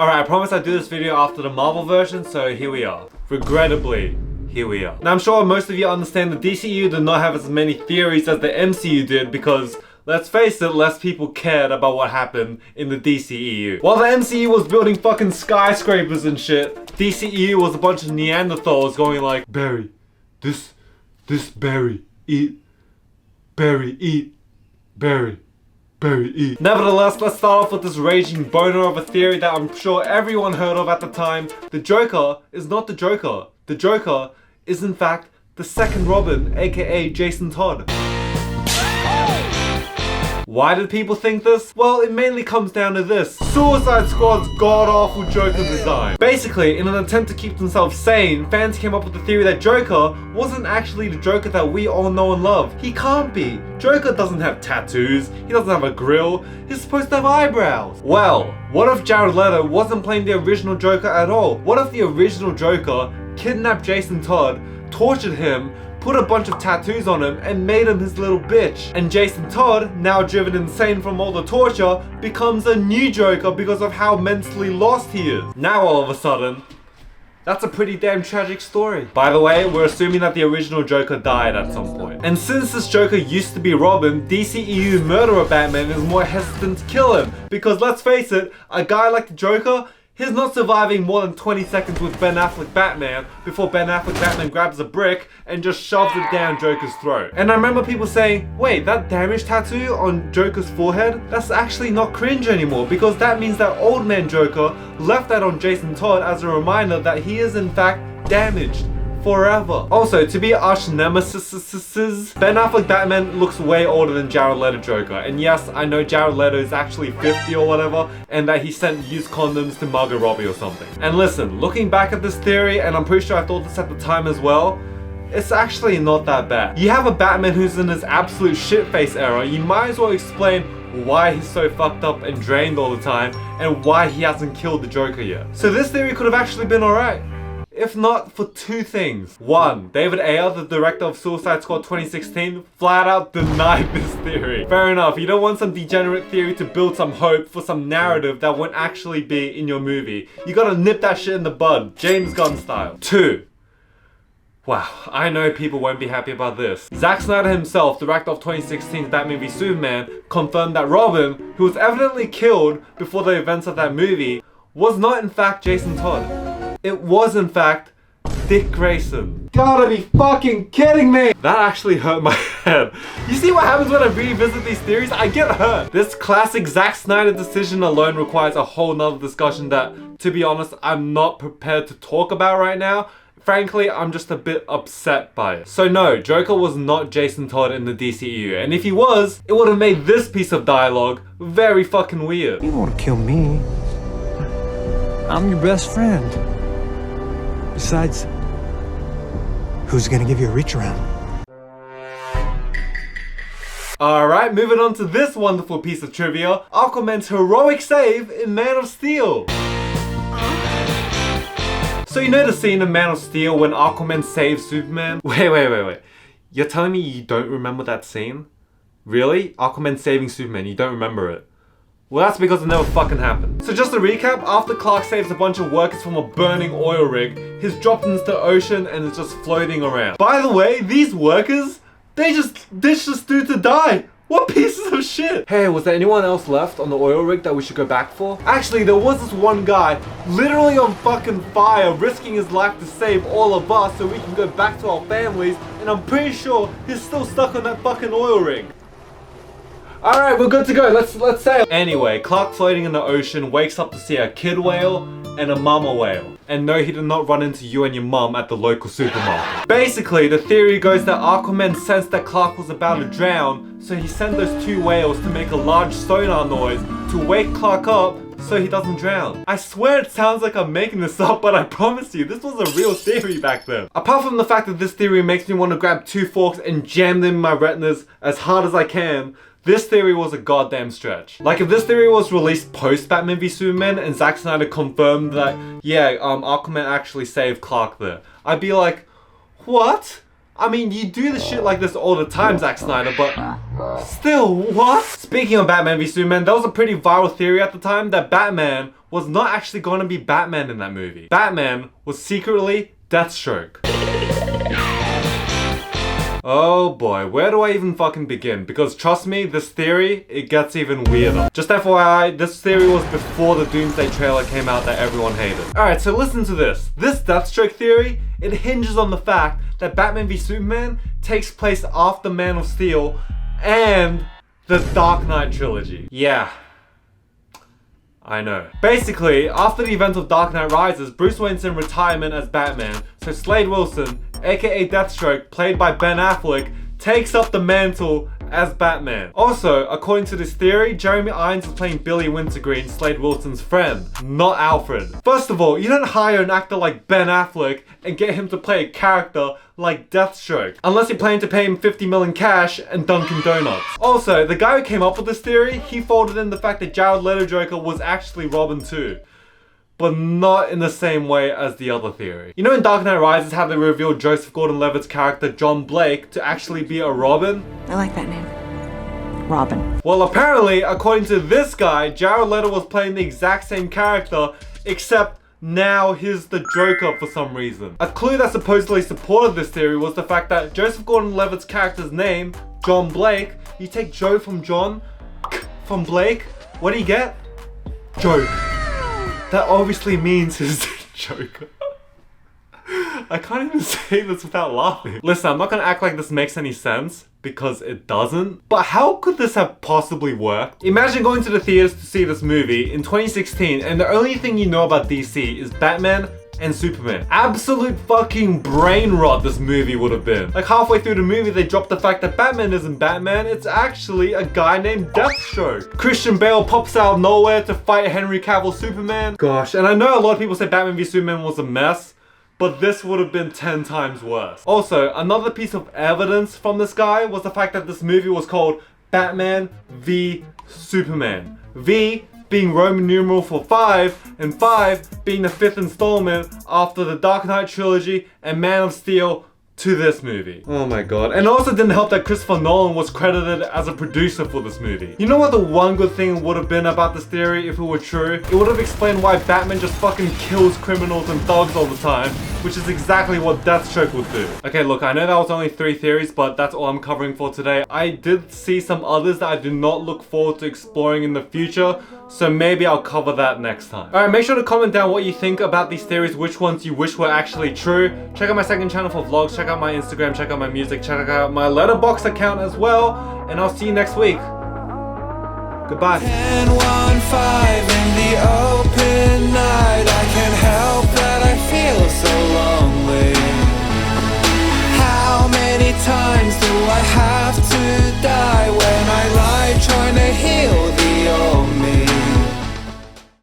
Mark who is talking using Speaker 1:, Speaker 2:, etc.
Speaker 1: Alright, I promised I'd do this video after the Marvel version, so here we are. Regrettably, here we are. Now I'm sure most of you understand the DCEU did not have as many theories as the MCU did because, let's face it, less people cared about what happened in the DCEU. While the MCU was building fucking skyscrapers and shit, DCEU was a bunch of Neanderthals going like, berry, this berry, eat, berry, eat, berry. Eat. Nevertheless, let's start off with this raging boner of a theory that I'm sure everyone heard of at the time. The Joker is not the Joker. The Joker is in fact the second Robin, aka Jason Todd. Why did people think this? Well, it mainly comes down to this. Suicide Squad's god-awful Joker design. Basically, in an attempt to keep themselves sane, fans came up with the theory that Joker wasn't actually the Joker that we all know and love. He can't be. Joker doesn't have tattoos, he doesn't have a grill, he's supposed to have eyebrows. Well, what if Jared Leto wasn't playing the original Joker at all? What if the original Joker kidnapped Jason Todd, tortured him, put a bunch of tattoos on him, and made him his little bitch? And Jason Todd, now driven insane from all the torture, becomes a new Joker because of how mentally lost he is. Now all of a sudden, that's a pretty damn tragic story. By the way, we're assuming that the original Joker died at some point. And since this Joker used to be Robin, DCEU murderer Batman is more hesitant to kill him. Because let's face it, a guy like the Joker, he's not surviving more than 20 seconds with Ben Affleck Batman before Ben Affleck Batman grabs a brick and just shoves it down Joker's throat. And I remember people saying, wait, that damage tattoo on Joker's forehead, that's actually not cringe anymore because that means that old man Joker left that on Jason Todd as a reminder that he is in fact damaged forever. Also, to be arch nemesis, Ben Affleck Batman looks way older than Jared Leto Joker. And yes, I know Jared Leto is actually 50 or whatever, and that he sent used condoms to Margot Robbie or something. And listen, looking back at this theory, and I'm pretty sure I thought this at the time as well, it's actually not that bad. You have a Batman who's in his absolute shitface era, you might as well explain why he's so fucked up and drained all the time, and why he hasn't killed the Joker yet. So this theory could have actually been alright. If not for two things. One, David Ayer, the director of Suicide Squad 2016, flat out denied this theory. Fair enough, you don't want some degenerate theory to build some hope for some narrative that won't actually be in your movie. You gotta nip that shit in the bud, James Gunn style. Two, wow, I know people won't be happy about this. Zack Snyder himself, director of 2016's Batman v Superman, confirmed that Robin, who was evidently killed before the events of that movie, was not in fact Jason Todd. It was in fact Dick Grayson. Gotta be fucking kidding me! That actually hurt my head. You see what happens when I revisit these theories? I get hurt. This classic Zack Snyder decision alone requires a whole nother discussion that, to be honest, I'm not prepared to talk about right now. Frankly, I'm just a bit upset by it. So no, Joker was not Jason Todd in the DCEU. And if he was, it would have made this piece of dialogue very fucking weird.
Speaker 2: You want to kill me? I'm your best friend. Besides, who's gonna give you a reach around?
Speaker 1: Alright, moving on to this wonderful piece of trivia. Aquaman's heroic save in Man of Steel. So you know the scene in Man of Steel when Aquaman saves Superman? Wait. You're telling me you don't remember that scene? Really? Aquaman saving Superman, you don't remember it? Well, that's because it never fucking happened. So just to recap, after Clark saves a bunch of workers from a burning oil rig, he's dropped into the ocean and is just floating around. By the way, these workers, they just ditched this dude to die. What pieces of shit? Hey, was there anyone else left on the oil rig that we should go back for? Actually, there was this one guy, literally on fucking fire, risking his life to save all of us so we can go back to our families, and I'm pretty sure he's still stuck on that fucking oil rig. Alright, we're good to go, let's sail. Anyway, Clark floating in the ocean wakes up to see a kid whale and a mama whale. And no, he did not run into you and your mum at the local supermarket. Basically, the theory goes that Aquaman sensed that Clark was about to drown, so he sent those two whales to make a large sonar noise to wake Clark up so he doesn't drown. I swear it sounds like I'm making this up, but I promise you, this was a real theory back then. Apart from the fact that this theory makes me want to grab two forks and jam them in my retinas as hard as I can, this theory was a goddamn stretch. Like, if this theory was released post Batman v Superman and Zack Snyder confirmed that, yeah, Aquaman actually saved Clark there, I'd be like, what? I mean, you do this shit like this all the time, Zack Snyder, but still, what? Speaking of Batman v Superman, there was a pretty viral theory at the time that Batman was not actually going to be Batman in that movie. Batman was secretly Deathstroke. Oh boy, where do I even fucking begin? Because trust me, this theory, it gets even weirder. Just FYI, this theory was before the Doomsday trailer came out that everyone hated. Alright, so listen to this. This Deathstroke theory, it hinges on the fact that Batman v Superman takes place after Man of Steel and the Dark Knight trilogy. Yeah. I know. Basically, after the event of Dark Knight Rises, Bruce Wayne's in retirement as Batman, so Slade Wilson, aka Deathstroke, played by Ben Affleck, takes up the mantle as Batman. Also, according to this theory, Jeremy Irons is playing Billy Wintergreen, Slade Wilson's friend, not Alfred. First of all, you don't hire an actor like Ben Affleck and get him to play a character like Deathstroke, unless you're planning to pay him 50 million cash and Dunkin' Donuts. Also, the guy who came up with this theory, he folded in the fact that Jared Leto Joker was actually Robin too, but not in the same way as the other theory. You know in Dark Knight Rises how they revealed Joseph Gordon-Levitt's character John Blake to actually be a Robin?
Speaker 3: I like that name. Robin.
Speaker 1: Well, apparently, according to this guy, Jared Leto was playing the exact same character, except now he's the Joker for some reason. A clue that supposedly supported this theory was the fact that Joseph Gordon-Levitt's character's name, John Blake, you take Joe from John, from Blake, what do you get? Joke. That obviously means he's the Joker. I can't even say this without laughing. Listen, I'm not gonna act like this makes any sense, because it doesn't. But how could this have possibly worked? Imagine going to the theaters to see this movie in 2016 and the only thing you know about DC is Batman and Superman. Absolute fucking brain rot this movie would have been. Like halfway through the movie they dropped the fact that Batman isn't Batman, it's actually a guy named Deathstroke. Christian Bale pops out of nowhere to fight Henry Cavill Superman. Gosh, and I know a lot of people say Batman v Superman was a mess, but this would have been 10 times worse. Also, another piece of evidence from this guy was the fact that this movie was called Batman v Superman. V being Roman numeral for 5, and 5 being the 5th installment after the Dark Knight trilogy and Man of Steel to this movie. Oh my god. And it also didn't help that Christopher Nolan was credited as a producer for this movie. You know what the one good thing would have been about this theory if it were true? It would have explained why Batman just fucking kills criminals and thugs all the time, which is exactly what Deathstroke would do. Okay, look, I know that was only 3 theories, but that's all I'm covering for today. I did see some others that I do not look forward to exploring in the future, so maybe I'll cover that next time. Alright, make sure to comment down what you think about these theories, which ones you wish were actually true. Check out my second channel for vlogs, check out my Instagram, check out my music, check out my Letterboxd account as well, and I'll see you next week. Goodbye.
Speaker 4: 10-1-5 in the open night, I can't help that I feel so lonely. How many times do I have to die?